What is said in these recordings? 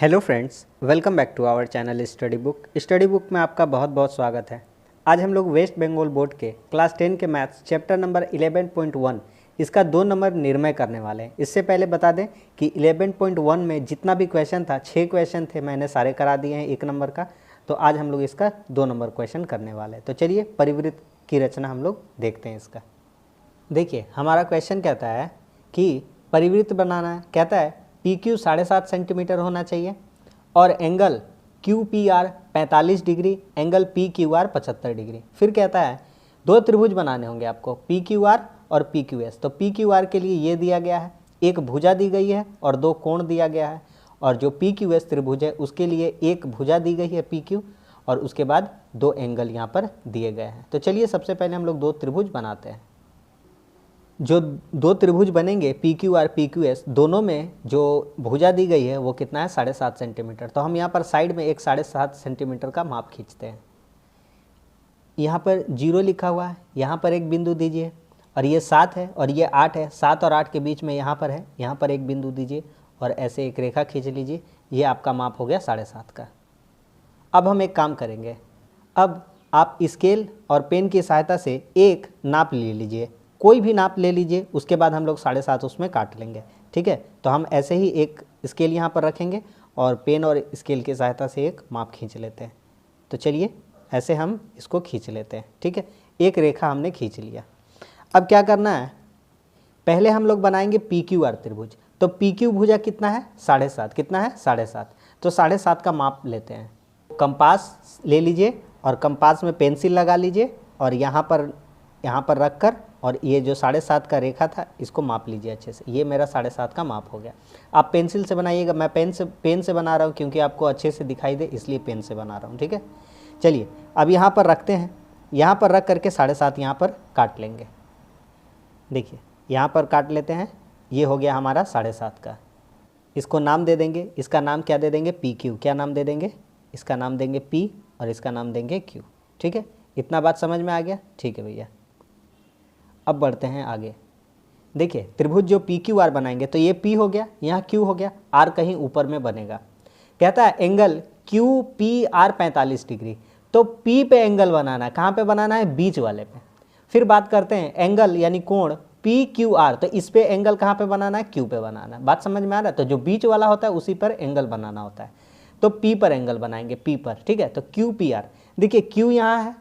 Hello friends, welcome back to our channel study book में आपका बहुत बहुत स्वागत है। आज हम लोग वेस्ट बंगाल बोर्ड के क्लास 10 के मैथ्स चैप्टर नंबर 11.1 इसका 2 नंबर निर्णय करने वाले हैं। इससे पहले बता दें कि 11.1 में जितना भी क्वेश्चन था 6 क्वेश्चन थे, मैंने सारे करा दिए हैं 1 नंबर का। तो आज हम लोग इसका 2 नंबर क्वेश्चन करने वाले हैं। तो चलिए परिवृत्त की रचना हम लोग देखते हैं इसका। देखिए हमारा क्वेश्चन कहता है कि परिवृत्त बनाना है। कहता है पी क्यू 7.5 सेंटीमीटर होना चाहिए और angle Q P R 45 degree, angle P Q R 75 degree. फिर कहता है दो त्रिभुज बनाने होंगे आपको, पी क्यू आर और पी क्यू एस। तो पी क्यू आर के लिए ये दिया गया है, एक भुजा दी गई है और 2 कोण दिया गया है। और जो पी क्यू एस त्रिभुज है उसके लिए एक भुजा दी गई है पी क्यू, और उसके बाद 2 एंगल यहाँ पर दिए गए हैं। तो चलिए सबसे पहले हम लोग 2 त्रिभुज बनाते हैं। जो 2 त्रिभुज बनेंगे P Q R P Q S, दोनों में जो भुजा दी गई है वो कितना है 7.5 सेंटीमीटर। तो हम यहाँ पर साइड में एक 7.5 सेंटीमीटर का माप खींचते हैं। यहाँ पर 0 लिखा हुआ है, यहाँ पर एक बिंदु दीजिए, और ये 7 है और ये 8 है। 7 और 8 के बीच में यहाँ पर है, यहाँ पर एक बिंदु दीजिए और ऐसे एक रेखा खींच लीजिए। ये आपका माप हो गया 7.5 का। अब हम एक काम करेंगे, अब आप स्केल और पेन की सहायता से एक नाप ले लीजिए, कोई भी नाप ले लीजिए। उसके बाद हम लोग 7.5 उसमें काट लेंगे, ठीक है। तो हम ऐसे ही एक स्केल यहाँ पर रखेंगे और पेन और स्केल की सहायता से एक माप खींच लेते हैं। तो चलिए ऐसे हम इसको खींच लेते हैं, ठीक है। एक रेखा हमने खींच लिया। अब क्या करना है, पहले हम लोग बनाएंगे पी क्यू आर त्रिभुज। तो पी क्यू भुजा कितना है 7.5, कितना है 7.5। तो 7.5 का माप लेते हैं। कंपास ले लीजिए और कंपास में पेंसिल लगा लीजिए और यहाँ पर रख कर, और ये जो 7.5 का रेखा था इसको माप लीजिए अच्छे से। ये मेरा 7.5 का माप हो गया। आप पेंसिल से बनाइएगा, मैं पेन से बना रहा हूँ क्योंकि आपको अच्छे से दिखाई दे, इसलिए पेन से बना रहा हूँ, ठीक है। चलिए अब यहाँ पर रखते हैं, यहाँ पर रख करके 7.5 यहाँ पर काट लेंगे। देखिए यहाँ पर काट लेते हैं, ये हो गया हमारा 7.5 का। इसको नाम दे देंगे, इसका नाम क्या दे देंगे, पी क्यू। क्या नाम दे देंगे, इसका नाम देंगे पी और इसका नाम देंगे क्यू, ठीक है। इतना बात समझ में आ गया, ठीक है भैया। अब बढ़ते हैं आगे। देखिए त्रिभुज जो पी क्यू आर बनाएंगे, तो ये पी हो गया, यहाँ क्यू हो गया, आर कहीं ऊपर में बनेगा। कहता है angle Q P R 45 degree. तो पी पे एंगल बनाना है, कहाँ पे बनाना है, बीच वाले पे। फिर बात करते हैं एंगल यानी कोण पी क्यू आर, तो इस पे एंगल कहाँ पे बनाना है, क्यू पे बनाना है। बात समझ में आ रहा है। तो जो बीच वाला होता है उसी पर एंगल बनाना होता है। तो पी पर एंगल बनाएंगे, पी पर, ठीक है। तो क्यू पी आर, देखिए क्यू यहाँ है,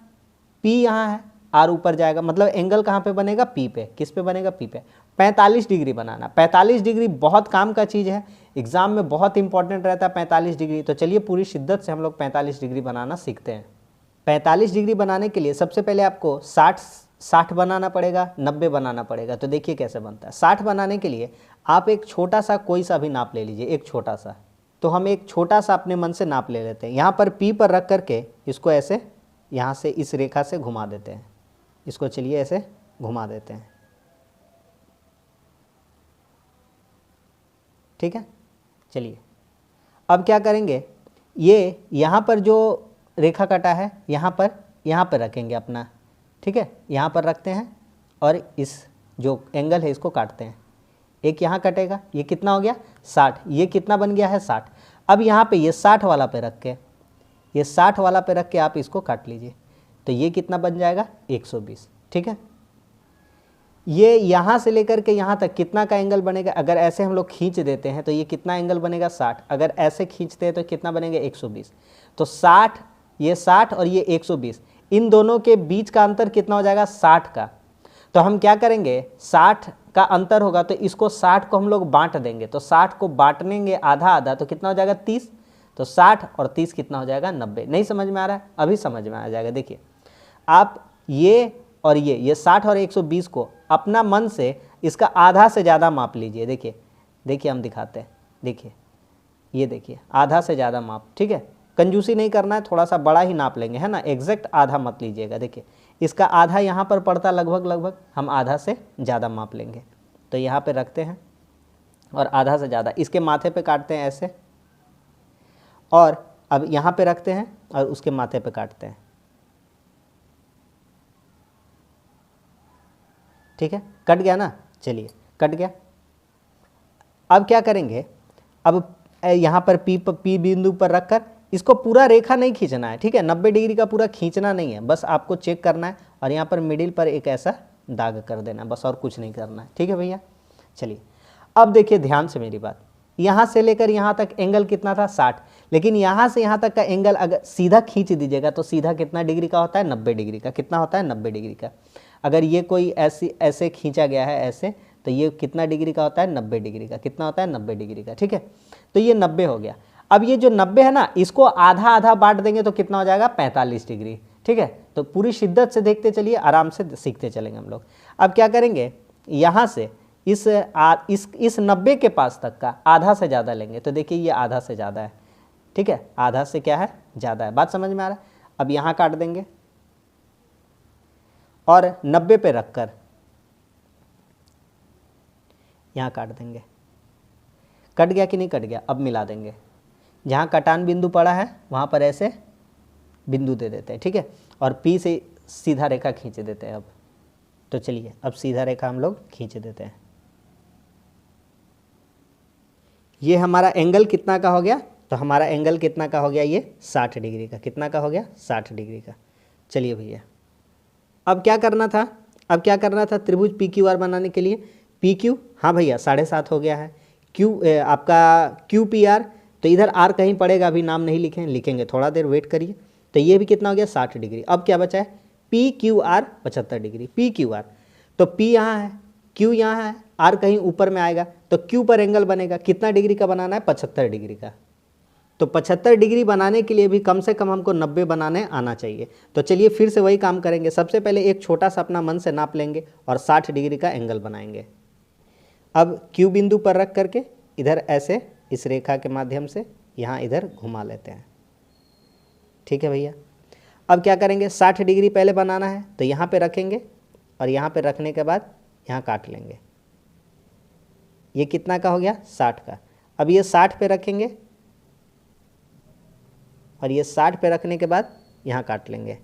पी यहाँ है, आर ऊपर जाएगा, मतलब एंगल कहाँ पे बनेगा, पी पे। किस पे बनेगा, पी पे। 45 डिग्री बनाना। 45 डिग्री बहुत काम का चीज़ है, एग्जाम में बहुत इंपॉर्टेंट रहता है 45 डिग्री। तो चलिए पूरी शिद्दत से हम लोग 45 डिग्री बनाना सीखते हैं। 45 डिग्री बनाने के लिए सबसे पहले आपको 60 बनाना पड़ेगा, 90 बनाना पड़ेगा। तो देखिए कैसे बनता है। 60 बनाने के लिए आप एक छोटा सा कोई सा भी नाप ले लीजिए, एक छोटा सा। तो हम एक छोटा सा अपने मन से नाप ले लेते हैं। यहाँ पर पी पर रख करके इसको ऐसे यहाँ से इस रेखा से घुमा देते हैं। इसको चलिए ऐसे घुमा देते हैं, ठीक है। चलिए अब क्या करेंगे, ये यहाँ पर जो रेखा कटा है यहाँ पर रखेंगे अपना, ठीक है। यहाँ पर रखते हैं और इस जो एंगल है इसको काटते हैं। एक यहाँ कटेगा, ये कितना हो गया 60, ये कितना बन गया है 60। अब यहाँ पे ये 60 वाला पे रख के, ये 60 वाला पे रख के आप इसको काट लीजिए। तो ये कितना बन जाएगा 120, ठीक है। ये यहाँ से लेकर के यहाँ तक कितना का एंगल बनेगा, अगर ऐसे हम लोग खींच देते हैं तो ये कितना एंगल बनेगा 60। अगर ऐसे खींचते हैं तो कितना बनेगा 120। तो 60, ये 60 और ये 120, इन दोनों के बीच का अंतर कितना हो जाएगा 60 का। तो हम क्या करेंगे, 60 का अंतर होगा तो इसको 60 को हम लोग बांट देंगे। तो 60 को बांटेंगे आधा आधा, तो कितना हो जाएगा 30। तो 60 और 30 कितना हो जाएगा 90। नहीं समझ में आ रहा है, अभी समझ में आ जाएगा। देखिए आप ये और ये 60 और 120 को अपना मन से इसका आधा से ज़्यादा माप लीजिए। देखिए हम दिखाते हैं। देखिए ये देखिए आधा से ज़्यादा माप, ठीक है। कंजूसी नहीं करना है, थोड़ा सा बड़ा ही नाप लेंगे, है ना। एग्जैक्ट आधा मत लीजिएगा। देखिए इसका आधा यहाँ पर पड़ता लगभग, हम आधा से ज़्यादा माप लेंगे। तो यहाँ पे रखते हैं और आधा से ज़्यादा इसके माथे पे काटते हैं ऐसे, और अब यहाँ पे रखते हैं और उसके माथे पे काटते हैं, ठीक है। कट गया ना, चलिए कट गया। अब क्या करेंगे, अब यहाँ पर पी बिंदु पर रखकर इसको पूरा रेखा नहीं खींचना है, ठीक है, 90 डिग्री का पूरा खींचना नहीं है, बस आपको चेक करना है और यहाँ पर मिडिल पर एक ऐसा दाग कर देना है, बस और कुछ नहीं करना है, ठीक है भैया। चलिए अब देखिए ध्यान से मेरी बात, यहाँ से लेकर यहाँ तक एंगल कितना था 60, लेकिन यहाँ से यहाँ तक का एंगल अगर सीधा खींच दीजिएगा तो सीधा कितना डिग्री का होता है 90 डिग्री का। कितना होता है 90 डिग्री का। अगर ये कोई ऐसे खींचा गया है ऐसे, तो ये कितना डिग्री का होता है 90 डिग्री का। कितना होता है 90 डिग्री का, ठीक है। तो ये 90 हो गया। अब ये जो 90 है ना, इसको आधा आधा बांट देंगे तो कितना हो जाएगा 45 डिग्री, ठीक है। तो पूरी शिद्दत से देखते चलिए, आराम से सीखते चलेंगे हम लोग। अब क्या करेंगे, यहाँ से इस 90 के पास तक का आधा से ज़्यादा लेंगे, तो देखिए ये आधा से ज़्यादा है, ठीक है, आधा से क्या है ज़्यादा है। बात समझ में आ रहा है। अब यहाँ काट देंगे और 90 पे रखकर यहाँ काट देंगे। कट गया कि नहीं कट गया, अब मिला देंगे। जहाँ कटान बिंदु पड़ा है वहाँ पर ऐसे बिंदु दे देते हैं, ठीक है, और पी से सीधा रेखा खींच देते हैं। अब तो चलिए अब सीधा रेखा हम लोग खींच देते हैं। ये हमारा एंगल कितना का हो गया, तो हमारा एंगल कितना का हो गया, ये 60 डिग्री का। कितना का हो गया 60 डिग्री का। चलिए भैया अब क्या करना था, अब क्या करना था त्रिभुज पी क्यू आर बनाने के लिए। पी क्यू, हाँ भैया 7.5 हो गया है। क्यू आपका क्यू पी आर, तो इधर आर कहीं पड़ेगा, अभी नाम नहीं लिखेंगे, थोड़ा देर वेट करिए। तो ये भी कितना हो गया 60 डिग्री। अब क्या बचा है P Q R 75 degree. P Q R, तो पी यहाँ है, क्यू यहाँ है, आर कहीं ऊपर में आएगा, तो क्यू पर एंगल बनेगा। कितना डिग्री का बनाना है 75 डिग्री का। तो 75 डिग्री बनाने के लिए भी कम से कम हमको 90 बनाने आना चाहिए। तो चलिए फिर से वही काम करेंगे। सबसे पहले एक छोटा सा अपना मन से नाप लेंगे और 60 डिग्री का एंगल बनाएंगे। अब क्यू बिंदु पर रख करके इधर ऐसे इस रेखा के माध्यम से यहाँ इधर घुमा लेते हैं, ठीक है भैया। अब क्या करेंगे 60 डिग्री पहले बनाना है, तो यहाँ पे रखेंगे और यहाँ पे रखने के बाद यहाँ काट लेंगे। ये कितना का हो गया 60 का। अब ये 60 पे रखेंगे और ये 60 पे रखने के बाद यहाँ काट लेंगे,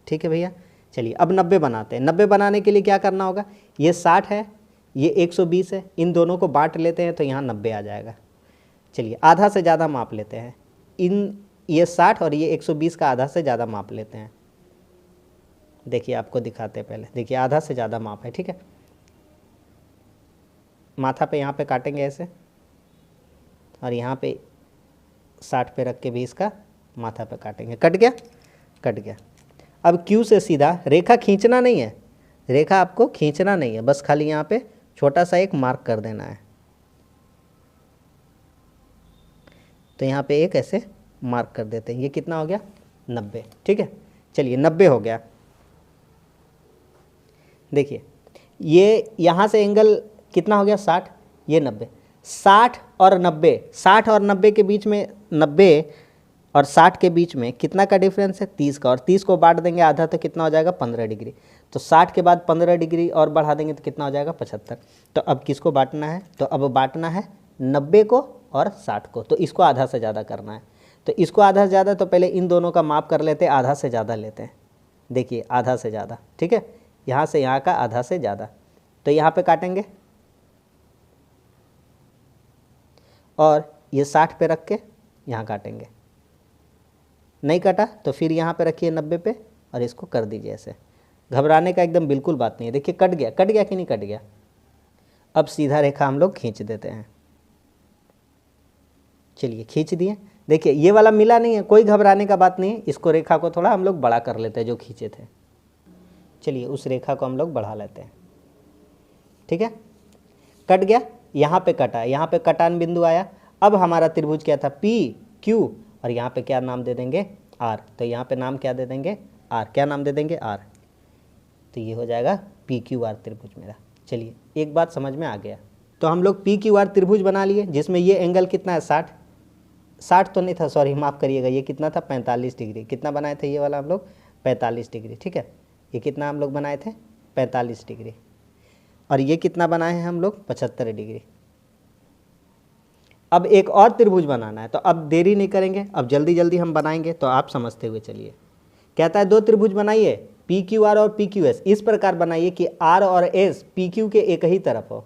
ठीक है भैया। चलिए अब 90 बनाते हैं। 90 बनाने के लिए क्या करना होगा, ये 60 है, ये 120 है, इन दोनों को बांट लेते हैं तो यहाँ 90 आ जाएगा। चलिए आधा से ज़्यादा माप लेते हैं, ये 60 और ये 120 का आधा से ज़्यादा माप लेते हैं। देखिए आपको दिखाते हैं पहले, देखिए आधा से ज़्यादा माप है, ठीक है। माथा पे यहाँ पे काटेंगे ऐसे और यहाँ पे 60 पे रख के भी इसका माथा पे काटेंगे। कट गया, कट गया। अब क्यू से सीधा रेखा खींचना नहीं है, रेखा आपको खींचना नहीं है, बस खाली यहाँ पे छोटा सा एक मार्क कर देना है। तो यहाँ पे एक ऐसे मार्क कर देते हैं। ये कितना हो गया 90, ठीक है। चलिए 90 हो गया। देखिए ये यहाँ से एंगल कितना हो गया 60, ये 90। 60 और 90, 60 और 90 के बीच में, 90 और 60 के बीच में कितना का डिफरेंस है 30 का, और 30 को बांट देंगे आधा तो कितना हो जाएगा 15 डिग्री। तो 60 के बाद 15 डिग्री और बढ़ा देंगे तो कितना हो जाएगा 75। तो अब किसको बांटना है, तो अब बांटना है 90 को और 60 को। तो इसको आधा से ज़्यादा करना है। तो इसको आधा से ज़्यादा, तो पहले इन दोनों का माप कर लेते हैं, आधा से ज़्यादा लेते हैं। देखिए आधा से ज़्यादा, ठीक है, यहाँ से यहाँ का आधा से ज़्यादा। तो यहाँ पे काटेंगे और ये 60 पे रख के यहाँ काटेंगे। नहीं कटा तो फिर यहाँ पे रखिए 90 पे और इसको कर दीजिए ऐसे। घबराने का एकदम बिल्कुल बात नहीं है। देखिए कट गया, कट गया कि नहीं कट गया। अब सीधा रेखा हम लोग खींच देते हैं। चलिए खींच दिए। देखिए ये वाला मिला नहीं है, कोई घबराने का बात नहीं है। इसको रेखा को थोड़ा हम लोग बड़ा कर लेते हैं जो खींचे थे। चलिए उस रेखा को हम लोग बढ़ा लेते हैं, ठीक है। कट गया, यहाँ पे कटा, यहाँ पे कटान बिंदु आया। अब हमारा त्रिभुज क्या था पी क्यू, और यहाँ पे क्या नाम दे देंगे आर। तो यहाँ पे नाम क्या दे देंगे आर, क्या नाम दे देंगे आर। तो ये हो जाएगा पी क्यू आर त्रिभुज मेरा। चलिए एक बात समझ में आ गया। तो हम लोग पी क्यू आर त्रिभुज बना लिए, जिसमें ये एंगल कितना है 60, 60 तो नहीं था, सॉरी माफ़ करिएगा, ये कितना था 45 डिग्री। कितना बनाए थे ये वाला हम लोग 45 डिग्री, ठीक है। ये कितना हम लोग बनाए थे 45 डिग्री, और ये कितना बनाए हैं हम लोग 75 डिग्री। अब एक और त्रिभुज बनाना है, तो अब देरी नहीं करेंगे, अब जल्दी जल्दी हम बनाएंगे। तो आप समझते हुए चलिए। कहता है 2 त्रिभुज बनाइए, पी क्यू आर और पी क्यू एस। इस प्रकार बनाइए कि आर और एस पी क्यू के एक ही तरफ हो।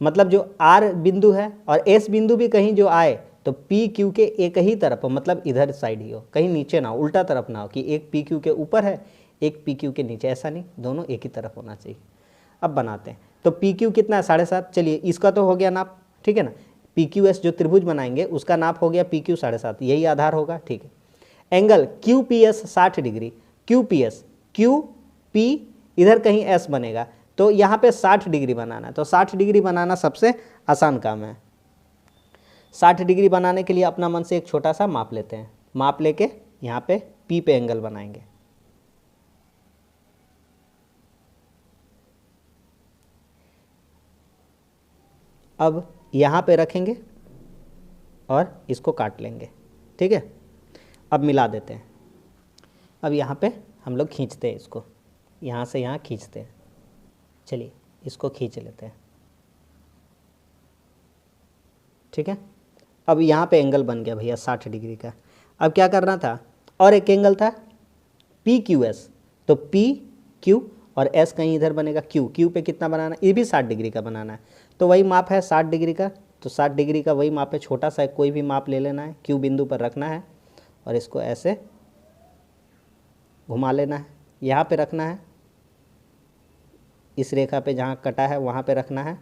मतलब जो आर बिंदु है और एस बिंदु भी कहीं जो आए तो पी क्यू के एक ही तरफ हो, मतलब इधर साइड ही हो, कहीं नीचे ना हो, उल्टा तरफ ना हो कि एक पी क्यू के ऊपर है एक पी क्यू के नीचे, ऐसा नहीं, दोनों एक ही तरफ होना चाहिए। अब बनाते हैं। तो पी क्यू कितना है 7.5, चलिए इसका तो हो गया नाप, ठीक है ना। पी क्यू एस जो त्रिभुज बनाएंगे उसका नाप हो गया पी क्यू 7.5, यही आधार होगा, ठीक है। Angle Q P S 60 degree, Q P S, Q P इधर कहीं एस बनेगा तो यहाँ पे 60 डिग्री बनाना है। तो 60 डिग्री बनाना सबसे आसान काम है। 60 डिग्री बनाने के लिए अपना मन से एक छोटा सा माप लेते हैं, माप लेके यहाँ पे पी पे एंगल बनाएंगे। अब यहाँ पे रखेंगे और इसको काट लेंगे, ठीक है। अब मिला देते हैं। अब यहाँ पे हम लोग खींचते हैं इसको, यहाँ से यहाँ खींचते हैं, चलिए इसको खींच लेते हैं, ठीक है। अब यहाँ पे एंगल बन गया भैया 60 डिग्री का। अब क्या करना था, और एक एंगल था पी क्यू एस, तो पी क्यू और एस कहीं इधर बनेगा, क्यू, क्यू पे कितना बनाना है, ये भी 60 डिग्री का बनाना है, तो वही माप है 60 डिग्री का। तो 60 डिग्री का वही माप है, छोटा सा कोई भी माप ले लेना है, क्यू बिंदु पर रखना है और इसको ऐसे घुमा लेना है, यहाँ पे रखना है, इस रेखा पे जहाँ कटा है वहाँ पे रखना है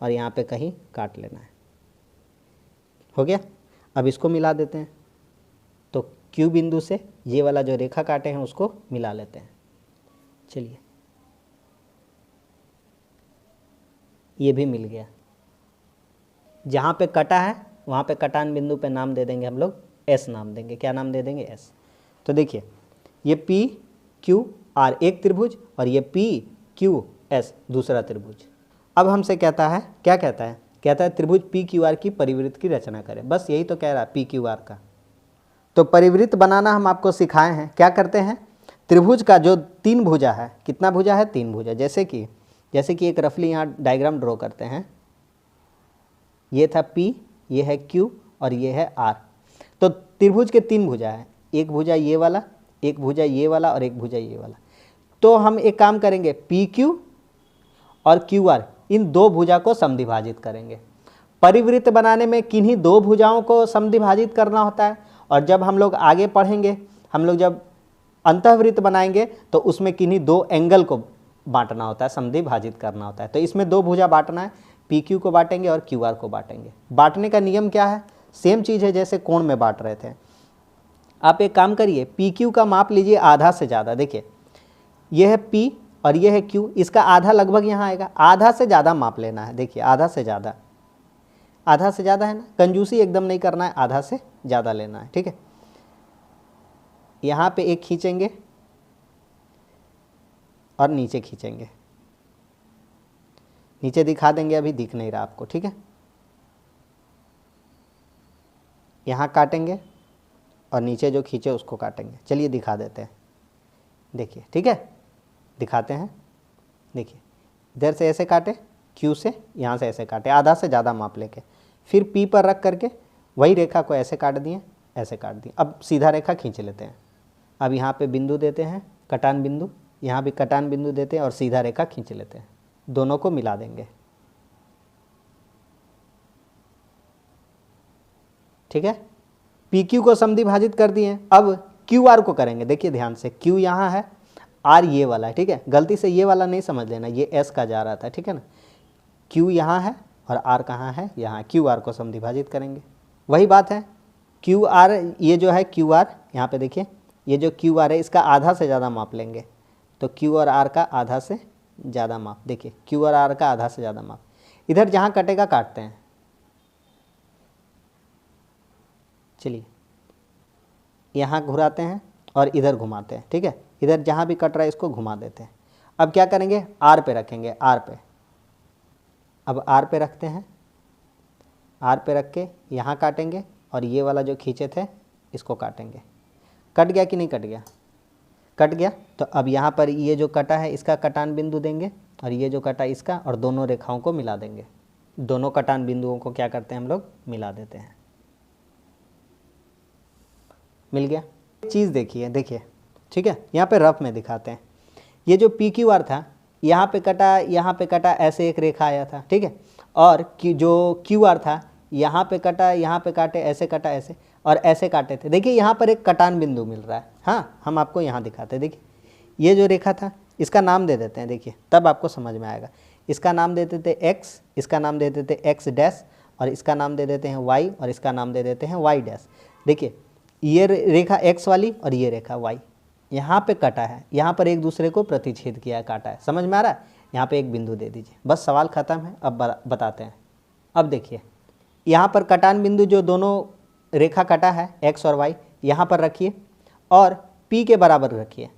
और यहाँ पे कहीं काट लेना है। हो गया। अब इसको मिला देते हैं। तो क्यू बिंदु से ये वाला जो रेखा काटे हैं उसको मिला लेते हैं। चलिए ये भी मिल गया। जहाँ पे कटा है वहाँ पे कटान बिंदु पे नाम दे देंगे हम लोग, एस नाम देंगे। क्या नाम दे देंगे, एस। तो देखिए ये पी क्यू आर एक त्रिभुज और ये पी क्यू एस दूसरा त्रिभुज। अब हमसे कहता है, क्या कहता है, कहता है त्रिभुज पी क्यू आर की परिवृत्त की रचना करें। बस यही तो कह रहा है पी क्यू आर का। तो परिवृत्त बनाना हम आपको सिखाए हैं। क्या करते हैं, त्रिभुज का जो 3 भुजा है, कितना भुजा है, 3 भुजा। जैसे कि एक रफली यहाँ डायग्राम ड्रॉ करते हैं। ये था P, ये है Q और ये है R। तो त्रिभुज के 3 भुजा है, एक भुजा ये वाला, एक भुजा ये वाला और एक भुजा ये वाला। तो हम एक काम करेंगे, PQ और QR इन 2 भुजा को समद्विभाजित करेंगे। परिवृत्त बनाने में किन्हीं 2 भुजाओं को समद्विभाजित करना होता है, और जब हम लोग आगे पढ़ेंगे, हम लोग जब अंतःवृत्त बनाएंगे तो उसमें किन्हीं 2 एंगल को बांटना होता है, समद्विभाजित करना होता है। तो इसमें 2 भुजा बांटना है, PQ को बांटेंगे और QR को बांटेंगे। बांटने का नियम क्या है, सेम चीज़ है जैसे कोण में बांट रहे थे। आप एक काम करिए, PQ का माप लीजिए आधा से ज़्यादा। देखिए ये है P और ये है Q, इसका आधा लगभग यहाँ आएगा, आधा से ज़्यादा माप लेना है। देखिए आधा से ज़्यादा, आधा से ज़्यादा है ना, कंजूसी एकदम नहीं करना है, आधा से ज़्यादा लेना है, ठीक है। यहाँ पे एक खींचेंगे और नीचे खींचेंगे, नीचे दिखा देंगे, अभी दिख नहीं रहा आपको, ठीक है। यहाँ काटेंगे और नीचे जो खींचे उसको काटेंगे। चलिए दिखा देते हैं, देखिए, ठीक है, दिखाते हैं। देखिए इधर से ऐसे काटे, Q से यहाँ से ऐसे काटे, आधा से ज़्यादा माप लेके, फिर P पर रख करके वही रेखा को ऐसे काट दिए, ऐसे काट दिए। अब सीधा रेखा खींच लेते हैं। अब यहाँ पे बिंदु देते हैं, कटान बिंदु, यहाँ भी कटान बिंदु देते हैं और सीधा रेखा खींच लेते हैं, दोनों को मिला देंगे, ठीक है। PQ को समद्विभाजित कर दिए, अब QR को करेंगे। देखिए ध्यान से, Q यहाँ है, R ये वाला है, ठीक है। गलती से ये वाला नहीं समझ लेना, ये S का जा रहा था, ठीक है ना। Q यहाँ है और R कहाँ है, यहाँ। QR को समद्विभाजित करेंगे, वही बात है। QR ये जो है QR, यहाँ पे देखिए ये जो QR है इसका आधा से ज़्यादा माप लेंगे। तो Q और R का आधा से ज़्यादा माप, देखिए Q और R का आधा से ज़्यादा माप। इधर जहाँ कटेगा काटते हैं। चलिए यहाँ घुराते हैं और इधर घुमाते हैं, ठीक है। इधर जहाँ भी कट रहा है इसको घुमा देते हैं। अब क्या करेंगे, R पे रखेंगे, R पे। अब R पे रखते हैं, R पे रख के यहाँ काटेंगे और ये वाला जो खींचे थे इसको काटेंगे। कट गया कि नहीं कट गया, कट गया। तो अब यहाँ पर ये जो कटा है इसका कटान बिंदु देंगे और ये जो कटा इसका, और दोनों रेखाओं को मिला देंगे। दोनों कटान बिंदुओं को क्या करते हैं हम लोग, मिला देते हैं। मिल गया। चीज़ देखिए, देखिए, ठीक है। यहाँ पे रफ में दिखाते हैं। ये जो PQR था, यहाँ पे कटा, यहाँ पे कटा, ऐसे एक रेखा आया था, ठीक है। और जो क्यू आर था यहाँ पे कटा, यहाँ पे काटे, ऐसे कटा, ऐसे और ऐसे काटे थे। देखिए यहाँ पर एक कटान बिंदु मिल रहा है। हाँ, हम आपको यहाँ दिखाते हैं। देखिए ये जो रेखा था इसका नाम दे देते हैं, देखिए तब आपको समझ में आएगा। इसका नाम दे देते एक्स, इसका नाम दे देते एक्स डैश, और इसका नाम दे देते हैं वाई, और इसका नाम दे देते हैं वाई डैश। देखिए ये रेखा एक्स वाली और ये रेखा वाई यहाँ पे कटा है, यहाँ पर एक दूसरे को प्रतिच्छेद किया है, काटा है। समझ में आ रहा है? यहाँ पे एक बिंदु दे दीजिए, बस सवाल खत्म है। अब बताते हैं। अब देखिए यहाँ पर कटान बिंदु जो दोनों रेखा कटा है एक्स और वाई, यहाँ पर रखिए और पी के बराबर रखिए।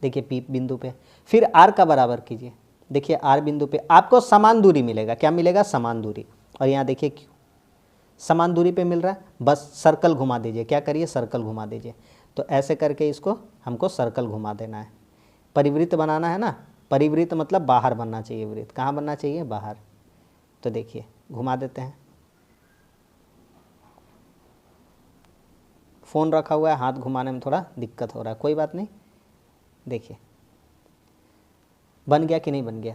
देखिए पी बिंदु पे, फिर आर का बराबर कीजिए। देखिए आर बिंदु पे आपको समान दूरी मिलेगा। क्या मिलेगा? समान दूरी। और यहाँ देखिए क्यों समान दूरी पे मिल रहा है, बस सर्कल घुमा दीजिए। क्या करिए? सर्कल घुमा दीजिए। तो ऐसे करके इसको हमको सर्कल घुमा देना है। परिवृत्त बनाना है ना, परिवृत्त मतलब बाहर बनना चाहिए वृत्त। कहाँ बनना चाहिए? बाहर। तो देखिए घुमा देते हैं। फ़ोन रखा हुआ है, हाथ घुमाने में थोड़ा दिक्कत हो रहा है, कोई बात नहीं। देखिए बन गया कि नहीं बन गया?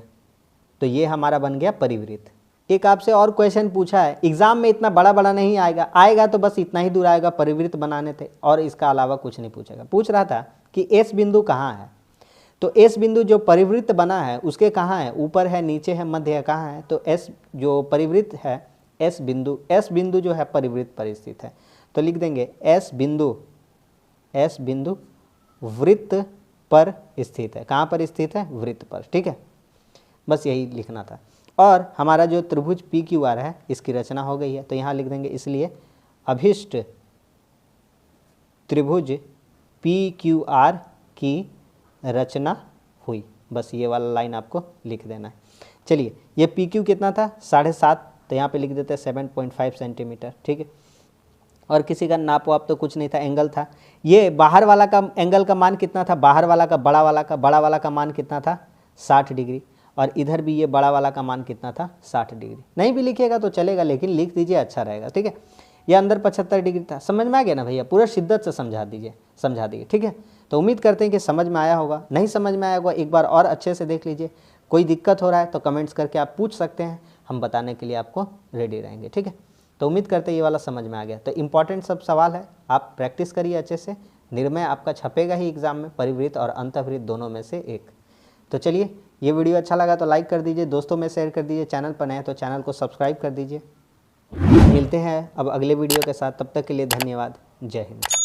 तो ये हमारा बन गया परिवृत्त। एक आपसे और क्वेश्चन पूछा है, एग्जाम में इतना बड़ा बड़ा नहीं आएगा, आएगा तो बस इतना ही दूर आएगा, परिवृत्त बनाने थे और इसका अलावा कुछ नहीं पूछेगा। पूछ रहा था कि एस बिंदु कहाँ है, तो एस बिंदु जो परिवृत्त बना है उसके कहाँ है? ऊपर है, नीचे है, मध्य है, कहाँ है? तो एस जो परिवृत्त है, एस बिंदु जो है परिवृत्त पर स्थित है। तो लिख देंगे एस बिंदु वृत्त पर स्थित है। कहाँ पर स्थित है? वृत्त पर। ठीक है, बस यही लिखना था। और हमारा जो त्रिभुज पी क्यू आर है इसकी रचना हो गई है, तो यहाँ लिख देंगे इसलिए अभिष्ट त्रिभुज पी क्यू आर की रचना हुई। बस ये वाला लाइन आपको लिख देना है। चलिए ये पी क्यू कितना था? 7.5, तो यहाँ पे लिख देते हैं 7.5 सेंटीमीटर। ठीक है, और किसी का नाप वाप तो कुछ नहीं था, एंगल था। ये बाहर वाला का एंगल का मान कितना था? बाहर वाला का बड़ा वाला का मान कितना था? 60 डिग्री। और इधर भी ये बड़ा वाला का मान कितना था? 60 डिग्री। नहीं भी लिखिएगा तो चलेगा, लेकिन लिख दीजिए, अच्छा रहेगा। ठीक है, ये अंदर 75 डिग्री था। समझ में आ गया ना भैया? पूरा शिद्दत से समझा दीजिए। ठीक है, तो उम्मीद करते हैं कि समझ में आया होगा। नहीं समझ में आया होगा एक बार और अच्छे से देख लीजिए। कोई दिक्कत हो रहा है तो कमेंट्स करके आप पूछ सकते हैं, हम बताने के लिए आपको रेडी रहेंगे। ठीक है, तो उम्मीद करते हैं ये वाला समझ में आ गया। तो इंपॉर्टेंट सब सवाल है, आप प्रैक्टिस करिए अच्छे से। निर्णय आपका छपेगा ही एग्जाम में, परिवृत्त और अंतःवृत्त दोनों में से एक। तो चलिए, ये वीडियो अच्छा लगा तो लाइक कर दीजिए, दोस्तों में शेयर कर दीजिए, चैनल पर नए हैं तो चैनल को सब्सक्राइब कर दीजिए। मिलते हैं अब अगले वीडियो के साथ, तब तक के लिए धन्यवाद। जय हिंद।